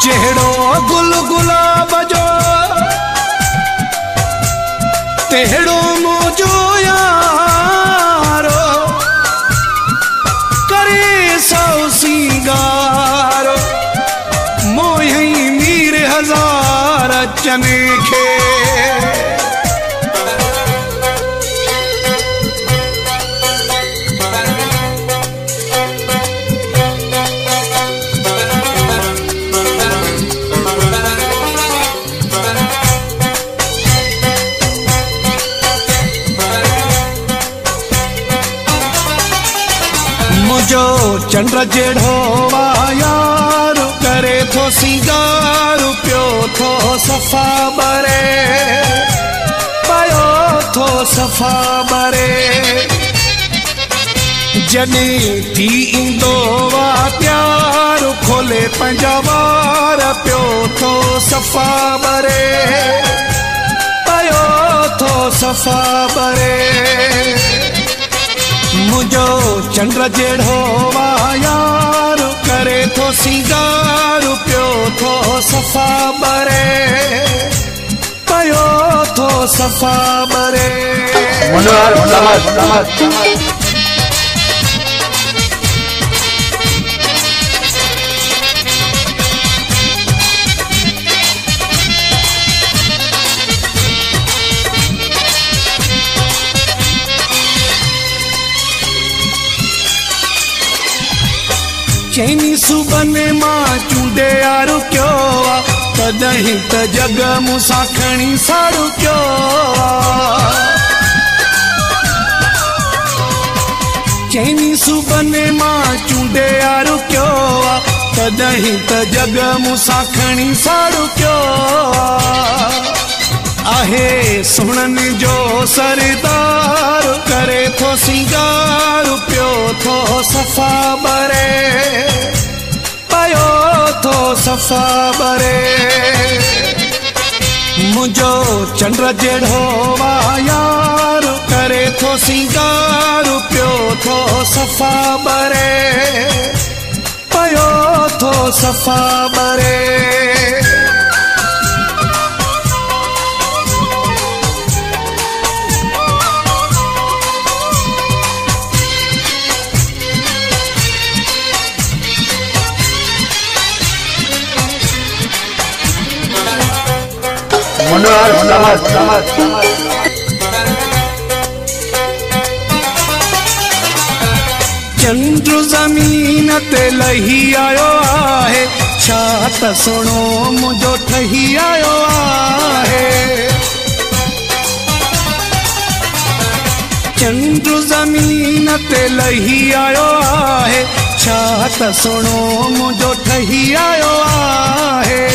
जहिड़ो गुल गुलाब जो तेड़ो मुझो यारो करे सौ सिंगारो मोही मीर हजार चने खे मुझो चंद्र जेड़ो यार करे थो सिंगार पियो थो सफ़ा बरे पायो थो सफ़ा बरे जॾहिं थी ईंदो वा प्यार खोले पंहिंजा वार पियो थो सफ़ा बरे पायो थो सफ़ा बरे मुझो चंद्र जेड़ो यार करे थो सिंगार पियो थो सफ़ा बरे पयो थो सफ़ा बरे चैनी सुबने मां चूंडे यार क्यों तदहीं त जग मूंसां खणी साड़ू क्यों चैनी सुबने मां चूंडे यार क्यों तदहीं त जग मूंसां खणी साड़ू क्यों आहे सुणनि जो सरदार करे थो सिंगार पियो थो सफ़ा बरे पायो थो सफ़ा बरे मुझो चंद्र जेड़ो यार करे थो सिंगार पियो थो सफ़ा बरे पायो थो सफ़ा बरे चंद्र ज़मीन ते लही आयो आहे छा त सुणो मुझो ठही आयो आहे चंद्र ज़मीन ते लही आयो आहे छा त सुणो मुझो ठही आयो आहे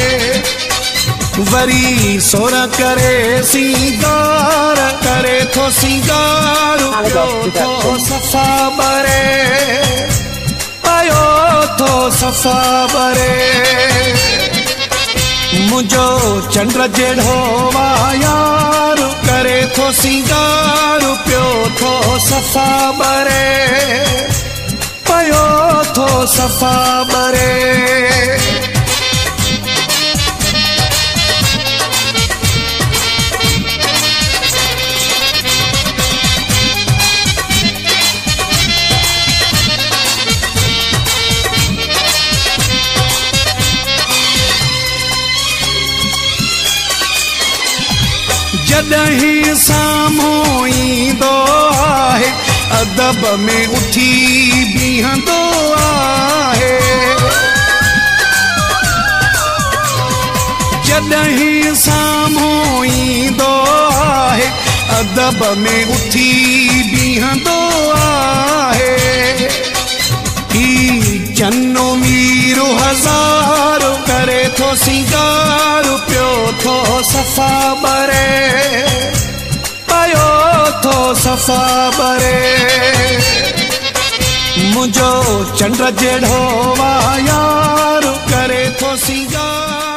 वरी सोर करे सिंगार करे थो सिंगार पियो थो सफ़ा बरे पायो थो सफ़ा बरे मुझो चंद्र जेड़ो यार करे थो सिंगार पियो थो सफ़ा बरे पायो थो सफ़ा बरे जॾहिं साम्हूं ईंदो आहे अदब में उठी बीहंदो आहे जॾहिं साम्हूं ईंदो आहे अदब में उठी बीहंदो आहे ही चन्नो मीरो हजार करे थो सिंगार पियो थो सफ़ा बरे पायो थो सफ़ा बरे मुझो चंद्र जेड़ो यार करे थो सिंगार